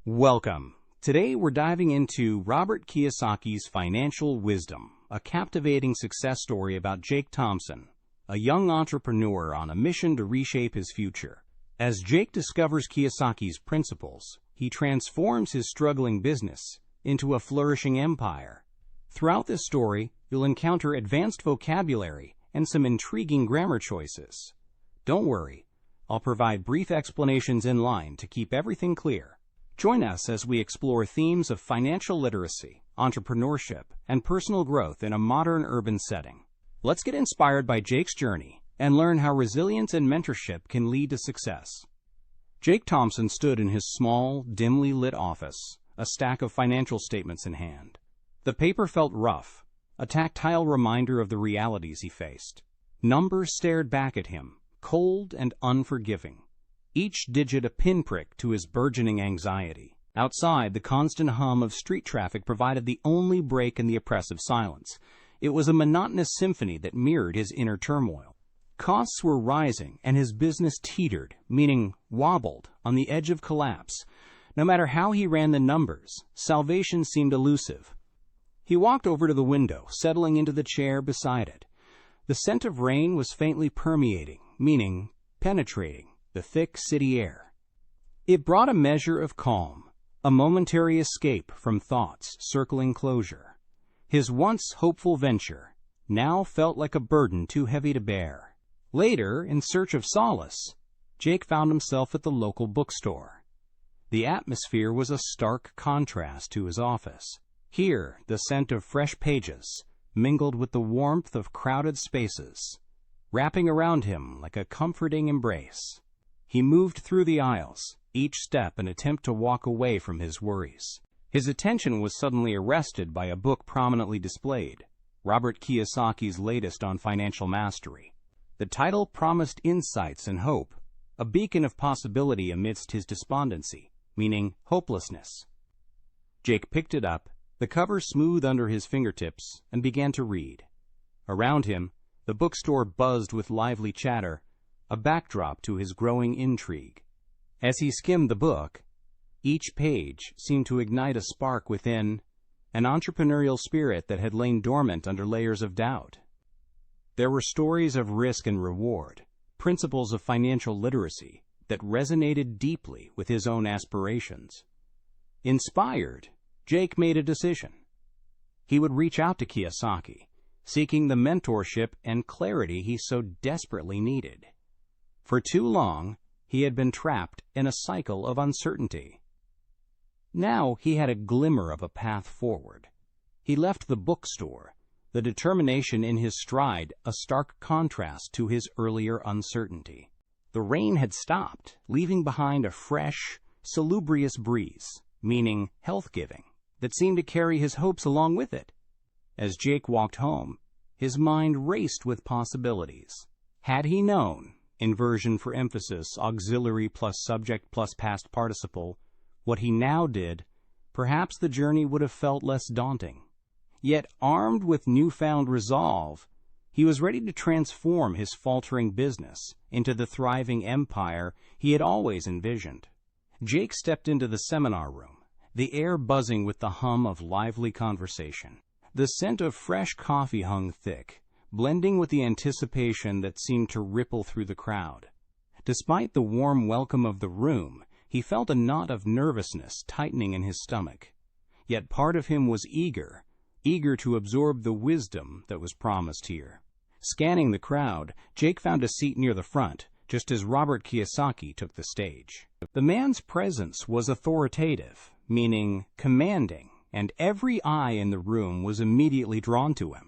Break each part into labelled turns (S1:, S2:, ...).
S1: Welcome. Today we're diving into Robert Kiyosaki's Financial Wisdom, a captivating success story about Jake Thompson, a young entrepreneur on a mission to reshape his future. As Jake discovers Kiyosaki's principles, he transforms his struggling business into a flourishing empire. Throughout this story, you'll encounter advanced vocabulary and some intriguing grammar choices. Don't worry, I'll provide brief explanations in line to keep everything clear. Join us as we explore themes of financial literacy, entrepreneurship, and personal growth in a modern urban setting. Let's get inspired by Jake's journey and learn how resilience and mentorship can lead to success. Jake Thompson stood in his small, dimly lit office, a stack of financial statements in hand. The paper felt rough, a tactile reminder of the realities he faced. Numbers stared back at him, cold and unforgiving, each digit a pinprick to his burgeoning anxiety. Outside, the constant hum of street traffic provided the only break in the oppressive silence. It was a monotonous symphony that mirrored his inner turmoil. Costs were rising, and his business teetered, meaning wobbled, on the edge of collapse. No matter how he ran the numbers, salvation seemed elusive. He walked over to the window, settling into the chair beside it. The scent of rain was faintly permeating, meaning penetrating the thick city air. It brought a measure of calm, a momentary escape from thoughts circling closure. His once hopeful venture now felt like a burden too heavy to bear. Later, in search of solace, Jake found himself at the local bookstore. The atmosphere was a stark contrast to his office. Here, the scent of fresh pages mingled with the warmth of crowded spaces, wrapping around him like a comforting embrace. He moved through the aisles, each step an attempt to walk away from his worries. His attention was suddenly arrested by a book prominently displayed, Robert Kiyosaki's latest on financial mastery. The title promised insights and hope, a beacon of possibility amidst his despondency, meaning hopelessness. Jake picked it up, the cover smooth under his fingertips, and began to read. Around him, the bookstore buzzed with lively chatter, a backdrop to his growing intrigue. As he skimmed the book, each page seemed to ignite a spark within, an entrepreneurial spirit that had lain dormant under layers of doubt. There were stories of risk and reward, principles of financial literacy that resonated deeply with his own aspirations. Inspired, Jake made a decision. He would reach out to Kiyosaki, seeking the mentorship and clarity he so desperately needed. For too long, he had been trapped in a cycle of uncertainty. Now he had a glimmer of a path forward. He left the bookstore, the determination in his stride a stark contrast to his earlier uncertainty. The rain had stopped, leaving behind a fresh, salubrious breeze, meaning health-giving, that seemed to carry his hopes along with it. As Jake walked home, his mind raced with possibilities. Had he known, inversion for emphasis, auxiliary plus subject plus past participle, what he now did, perhaps the journey would have felt less daunting. Yet, armed with newfound resolve, he was ready to transform his faltering business into the thriving empire he had always envisioned. Jake stepped into the seminar room, the air buzzing with the hum of lively conversation. The scent of fresh coffee hung thick, blending with the anticipation that seemed to ripple through the crowd. Despite the warm welcome of the room, he felt a knot of nervousness tightening in his stomach. Yet part of him was eager to absorb the wisdom that was promised here. Scanning the crowd, Jake found a seat near the front, just as Robert Kiyosaki took the stage. The man's presence was authoritative, meaning commanding, and every eye in the room was immediately drawn to him.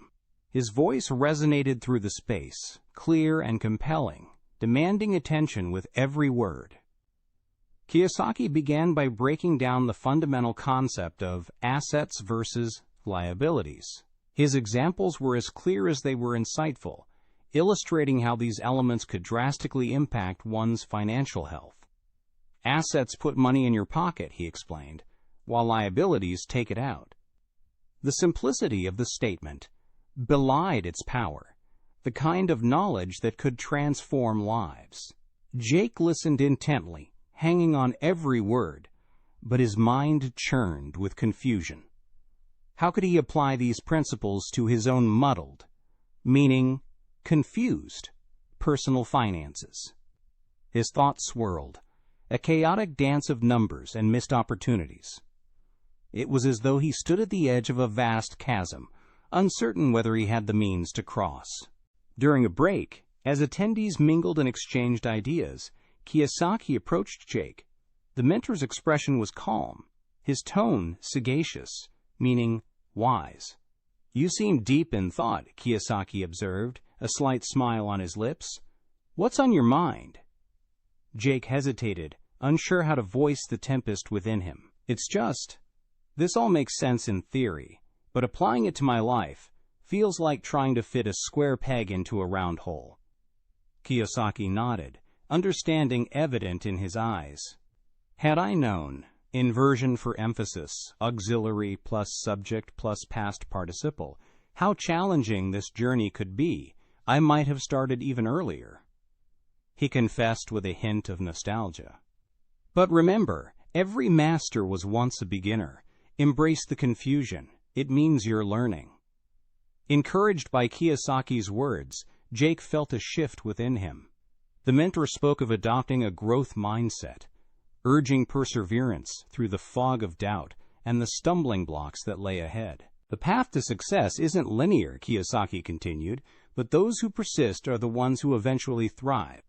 S1: His voice resonated through the space, clear and compelling, demanding attention with every word. Kiyosaki began by breaking down the fundamental concept of assets versus liabilities. His examples were as clear as they were insightful, illustrating how these elements could drastically impact one's financial health. Assets put money in your pocket, he explained, while liabilities take it out. The simplicity of the statement belied its power, the kind of knowledge that could transform lives. Jake listened intently, hanging on every word, but his mind churned with confusion. How could he apply these principles to his own muddled, meaning confused, personal finances? His thoughts swirled, a chaotic dance of numbers and missed opportunities. It was as though he stood at the edge of a vast chasm, uncertain whether he had the means to cross. During a break, as attendees mingled and exchanged ideas, Kiyosaki approached Jake. The mentor's expression was calm, his tone sagacious, meaning wise. "You seem deep in thought," Kiyosaki observed, a slight smile on his lips. "What's on your mind?" Jake hesitated, unsure how to voice the tempest within him. "It's just, this all makes sense in theory, but applying it to my life feels like trying to fit a square peg into a round hole." Kiyosaki nodded, understanding evident in his eyes. "Had I known, inversion for emphasis, auxiliary plus subject plus past participle, how challenging this journey could be, I might have started even earlier," he confessed with a hint of nostalgia. "But remember, every master was once a beginner. Embrace the confusion. It means you're learning." Encouraged by Kiyosaki's words, Jake felt a shift within him. The mentor spoke of adopting a growth mindset, urging perseverance through the fog of doubt and the stumbling blocks that lay ahead. "The path to success isn't linear," Kiyosaki continued, "but those who persist are the ones who eventually thrive."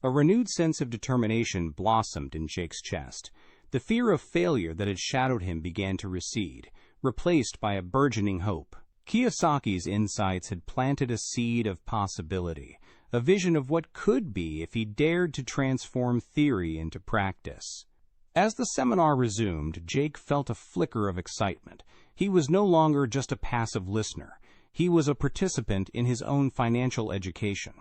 S1: A renewed sense of determination blossomed in Jake's chest. The fear of failure that had shadowed him began to recede, replaced by a burgeoning hope. Kiyosaki's insights had planted a seed of possibility, a vision of what could be if he dared to transform theory into practice. As the seminar resumed, Jake felt a flicker of excitement. He was no longer just a passive listener. He was a participant in his own financial education.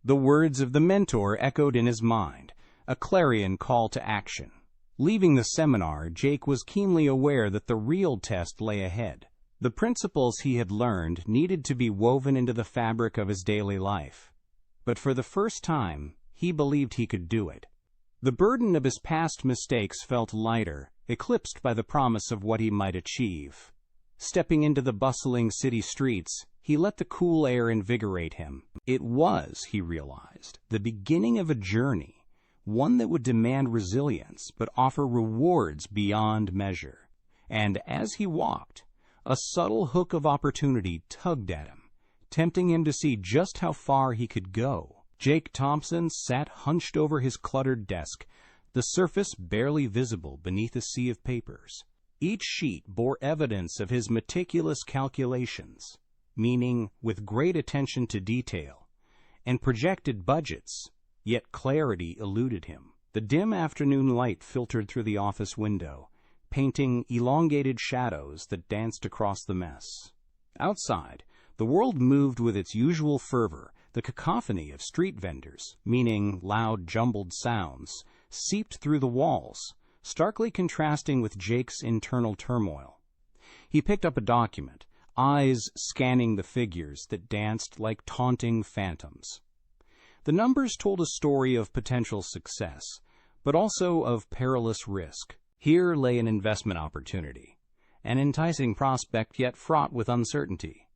S1: The words of the mentor echoed in his mind, a clarion call to action. Leaving the seminar, Jake was keenly aware that the real test lay ahead. The principles he had learned needed to be woven into the fabric of his daily life. But for the first time, he believed he could do it. The burden of his past mistakes felt lighter, eclipsed by the promise of what he might achieve. Stepping into the bustling city streets, he let the cool air invigorate him. It was, he realized, the beginning of a journey, one that would demand resilience but offer rewards beyond measure. And as he walked, a subtle hook of opportunity tugged at him, tempting him to see just how far he could go. Jake Thompson sat hunched over his cluttered desk, the surface barely visible beneath a sea of papers. Each sheet bore evidence of his meticulous calculations, meaning with great attention to detail, and projected budgets, yet clarity eluded him. The dim afternoon light filtered through the office window, painting elongated shadows that danced across the mess. Outside, the world moved with its usual fervor. The cacophony of street vendors, meaning loud, jumbled sounds, seeped through the walls, starkly contrasting with Jake's internal turmoil. He picked up a document, eyes scanning the figures that danced like taunting phantoms. The numbers told a story of potential success, but also of perilous risk. Here lay an investment opportunity, an enticing prospect yet fraught with uncertainty.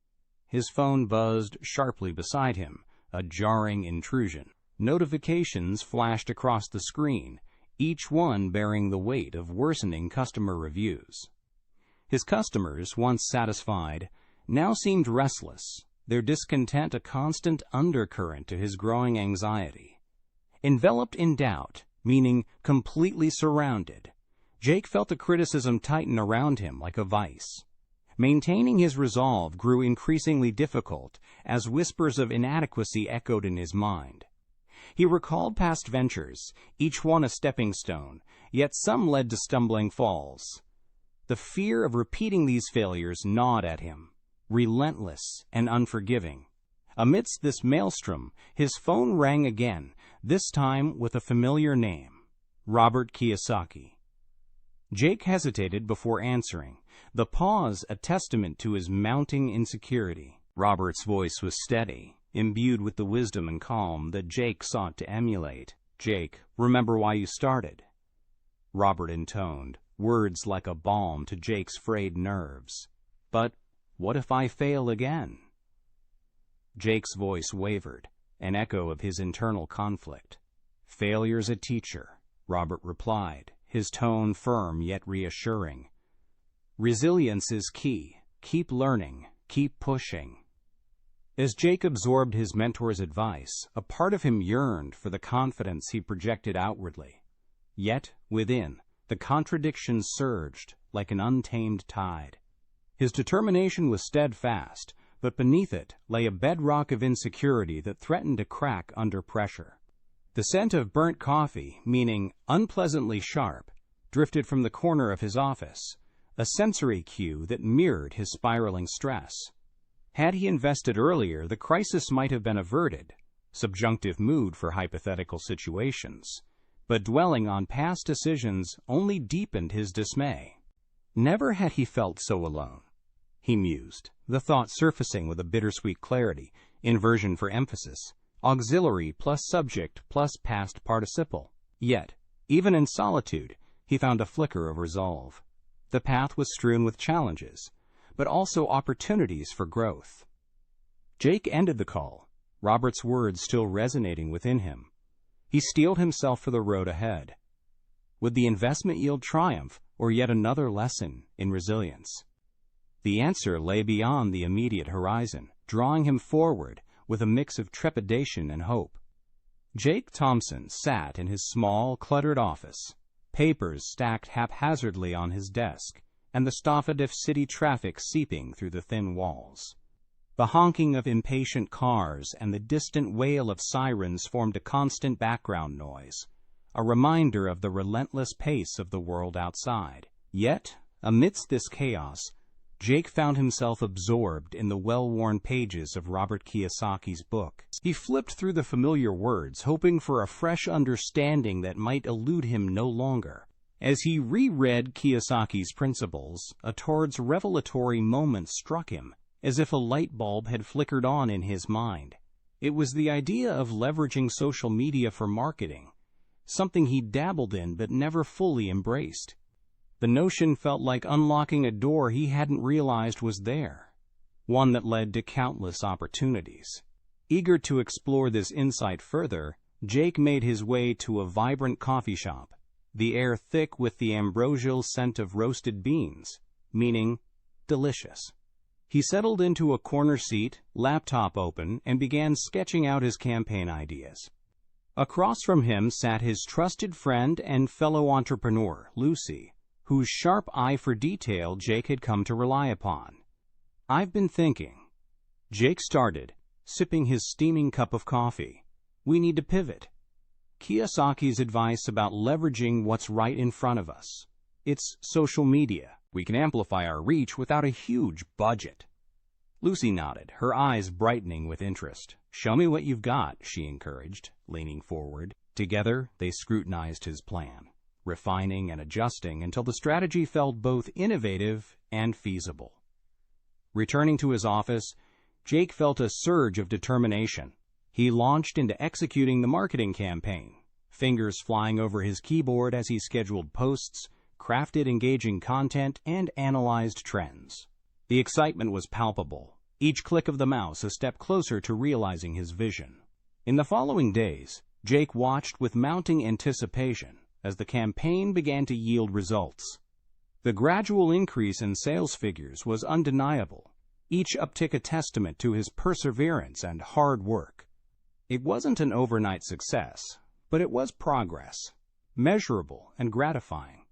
S1: His phone buzzed sharply beside him, a jarring intrusion. Notifications flashed across the screen, each one bearing the weight of worsening customer reviews. His customers, once satisfied, now seemed restless, their discontent a constant undercurrent to his growing anxiety. Enveloped in doubt, meaning completely surrounded, Jake felt the criticism tighten around him like a vice. Maintaining his resolve grew increasingly difficult as whispers of inadequacy echoed in his mind. He recalled past ventures, each one a stepping stone, yet some led to stumbling falls. The fear of repeating these failures gnawed at him, relentless and unforgiving. Amidst this maelstrom, his phone rang again, this time with a familiar name, Robert Kiyosaki. Jake hesitated before answering, the pause a testament to his mounting insecurity. Robert's voice was steady, imbued with the wisdom and calm that Jake sought to emulate. "Jake, remember why you started?" Robert intoned, words like a balm to Jake's frayed nerves. But what if I fail again? Jake's voice wavered, an echo of his internal conflict. Failure's a teacher, Robert replied, his tone firm yet reassuring. Resilience is key. Keep learning. Keep pushing. As Jake absorbed his mentor's advice, a part of him yearned for the confidence he projected outwardly. Yet, within, the contradiction surged like an untamed tide. His determination was steadfast, but beneath it lay a bedrock of insecurity that threatened to crack under pressure. The scent of burnt coffee, meaning unpleasantly sharp, drifted from the corner of his office, a sensory cue that mirrored his spiraling stress. Had he invested earlier, the crisis might have been averted, subjunctive mood for hypothetical situations, but dwelling on past decisions only deepened his dismay. Never had he felt so alone, he mused, the thought surfacing with a bittersweet clarity, inversion for emphasis, auxiliary plus subject plus past participle. Yet, even in solitude, he found a flicker of resolve. The path was strewn with challenges, but also opportunities for growth. Jake ended the call, Robert's words still resonating within him. He steeled himself for the road ahead. Would the investment yield triumph or yet another lesson in resilience? The answer lay beyond the immediate horizon, drawing him forward with a mix of trepidation and hope. Jake Thompson sat in his small, cluttered office, papers stacked haphazardly on his desk, and the stoffage of city traffic seeping through the thin walls. The honking of impatient cars and the distant wail of sirens formed a constant background noise, a reminder of the relentless pace of the world outside. Yet, amidst this chaos, Jake found himself absorbed in the well-worn pages of Robert Kiyosaki's book. He flipped through the familiar words, hoping for a fresh understanding that might elude him no longer. As he reread Kiyosaki's principles, a torrent's revelatory moment struck him, as if a light bulb had flickered on in his mind. It was the idea of leveraging social media for marketing, something he dabbled in but never fully embraced. The notion felt like unlocking a door he hadn't realized was there, one that led to countless opportunities. Eager to explore this insight further, Jake made his way to a vibrant coffee shop, the air thick with the ambrosial scent of roasted beans, meaning delicious. He settled into a corner seat, laptop open, and began sketching out his campaign ideas. Across from him sat his trusted friend and fellow entrepreneur, Lucy, whose sharp eye for detail Jake had come to rely upon. "I've been thinking," Jake started, sipping his steaming cup of coffee. "We need to pivot. Kiyosaki's advice about leveraging what's right in front of us. It's social media. We can amplify our reach without a huge budget." Lucy nodded, her eyes brightening with interest. "Show me what you've got," she encouraged, leaning forward. Together, they scrutinized his plan, refining and adjusting until the strategy felt both innovative and feasible. Returning to his office, Jake felt a surge of determination. He launched into executing the marketing campaign, fingers flying over his keyboard as he scheduled posts, crafted engaging content, and analyzed trends. The excitement was palpable, each click of the mouse a step closer to realizing his vision. In the following days, Jake watched with mounting anticipation as the campaign began to yield results. The gradual increase in sales figures was undeniable, each uptick a testament to his perseverance and hard work. It wasn't an overnight success, but it was progress, measurable and gratifying.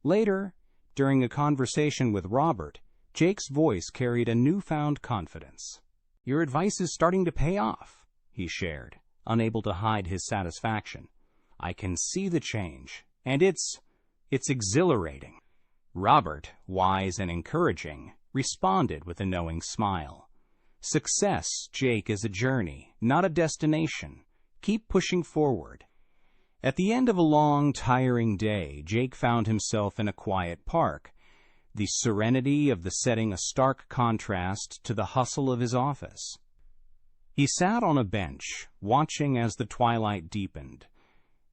S1: Later, during a conversation with Robert, Jake's voice carried a newfound confidence. "Your advice is starting to pay off," he shared, unable to hide his satisfaction. "I can see the change, and it's exhilarating." Robert, wise and encouraging, responded with a knowing smile. "Success, Jake, is a journey, not a destination. Keep pushing forward." At the end of a long, tiring day, Jake found himself in a quiet park, the serenity of the setting a stark contrast to the hustle of his office. He sat on a bench, watching as the twilight deepened,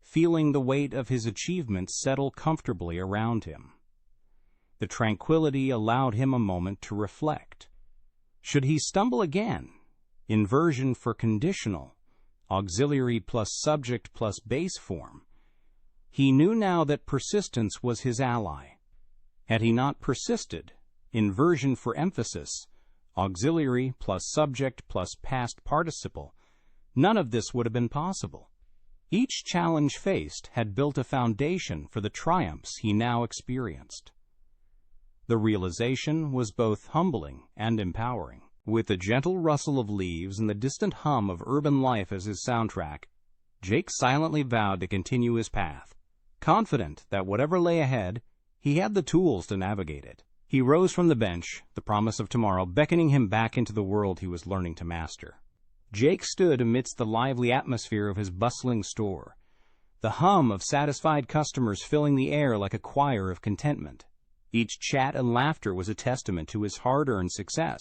S1: feeling the weight of his achievements settle comfortably around him. The tranquility allowed him a moment to reflect. Should he stumble again? Inversion for conditional, auxiliary plus subject plus base form. He knew now that persistence was his ally. Had he not persisted, inversion for emphasis, auxiliary plus subject plus past participle, none of this would have been possible. Each challenge faced had built a foundation for the triumphs he now experienced. The realization was both humbling and empowering. With the gentle rustle of leaves and the distant hum of urban life as his soundtrack, Jake silently vowed to continue his path, confident that whatever lay ahead, he had the tools to navigate it. He rose from the bench, the promise of tomorrow beckoning him back into the world he was learning to master. Jake stood amidst the lively atmosphere of his bustling store, the hum of satisfied customers filling the air like a choir of contentment. Each chat and laughter was a testament to his hard-earned success.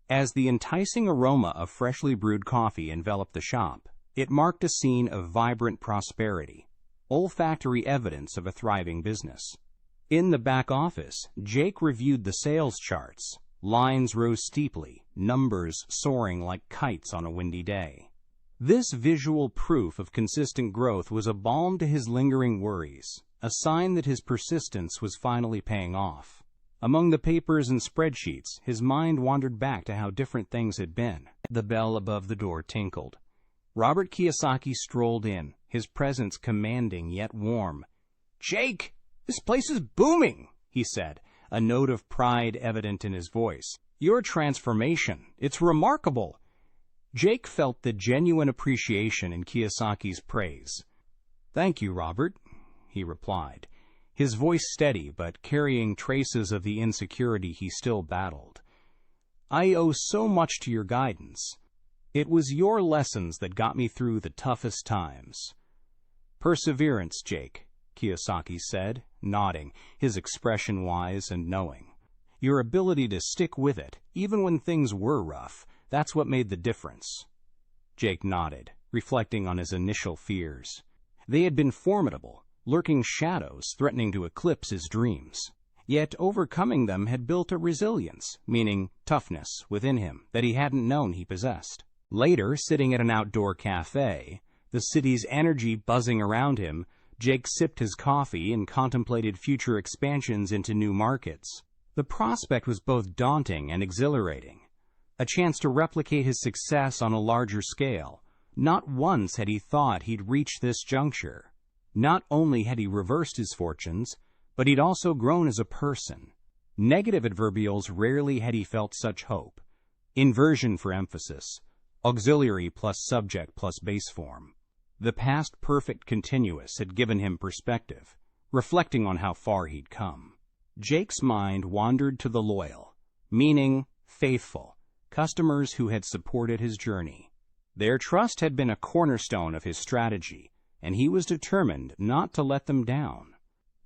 S1: As the enticing aroma of freshly brewed coffee enveloped the shop, it marked a scene of vibrant prosperity, olfactory evidence of a thriving business. In the back office, Jake reviewed the sales charts. Lines rose steeply, numbers soaring like kites on a windy day. This visual proof of consistent growth was a balm to his lingering worries, a sign that his persistence was finally paying off. Among the papers and spreadsheets, his mind wandered back to how different things had been. The bell above the door tinkled. Robert Kiyosaki strolled in, his presence commanding yet warm. "Jake, this place is booming," he said, a note of pride evident in his voice. "Your transformation, it's remarkable." Jake felt the genuine appreciation in Kiyosaki's praise. "Thank you, Robert," he replied, his voice steady but carrying traces of the insecurity he still battled. "I owe so much to your guidance. It was your lessons that got me through the toughest times." "Perseverance, Jake," Kiyosaki said, nodding, his expression wise and knowing. "Your ability to stick with it, even when things were rough, that's what made the difference." Jake nodded, reflecting on his initial fears. They had been formidable, lurking shadows threatening to eclipse his dreams. Yet overcoming them had built a resilience, meaning toughness, within him that he hadn't known he possessed. Later, sitting at an outdoor cafe, the city's energy buzzing around him, Jake sipped his coffee and contemplated future expansions into new markets. The prospect was both daunting and exhilarating, a chance to replicate his success on a larger scale. Not once had he thought he'd reach this juncture. Not only had he reversed his fortunes, but he'd also grown as a person. Negative adverbials rarely had he felt such hope. Inversion for emphasis, auxiliary plus subject plus base form. The past perfect continuous had given him perspective, reflecting on how far he'd come. Jake's mind wandered to the loyal, meaning faithful, customers who had supported his journey. Their trust had been a cornerstone of his strategy, and he was determined not to let them down.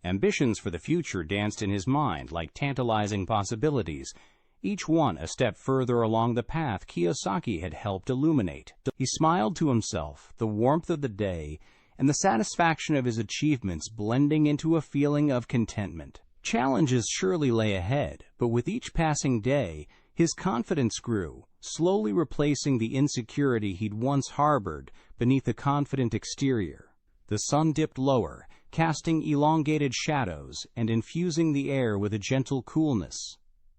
S1: Ambitions for the future danced in his mind like tantalizing possibilities, each one a step further along the path Kiyosaki had helped illuminate. He smiled to himself, the warmth of the day and the satisfaction of his achievements blending into a feeling of contentment. Challenges surely lay ahead, but with each passing day, his confidence grew, slowly replacing the insecurity he'd once harbored beneath a confident exterior. The sun dipped lower, casting elongated shadows and infusing the air with a gentle coolness.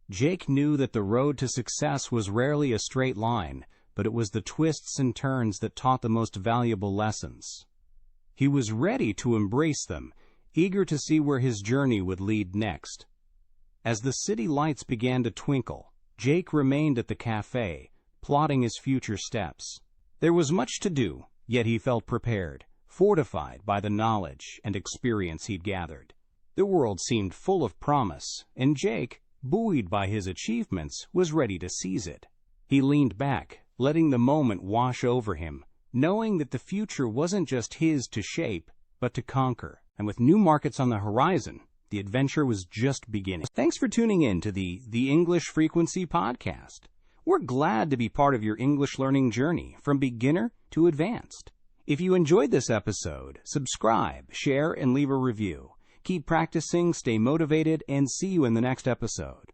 S1: Jake knew that the road to success was rarely a straight line, but it was the twists and turns that taught the most valuable lessons. He was ready to embrace them, eager to see where his journey would lead next. As the city lights began to twinkle, Jake remained at the cafe, plotting his future steps. There was much to do, yet he felt prepared, fortified by the knowledge and experience he'd gathered. The world seemed full of promise, and Jake, buoyed by his achievements, was ready to seize it. He leaned back, letting the moment wash over him, knowing that the future wasn't just his to shape, but to conquer. And with new markets on the horizon, the adventure was just beginning. Thanks for tuning in to the English Frequency Podcast. We're glad to be part of your English learning journey from beginner to advanced. If you enjoyed this episode, subscribe, share, and leave a review. Keep practicing, stay motivated, and see you in the next episode.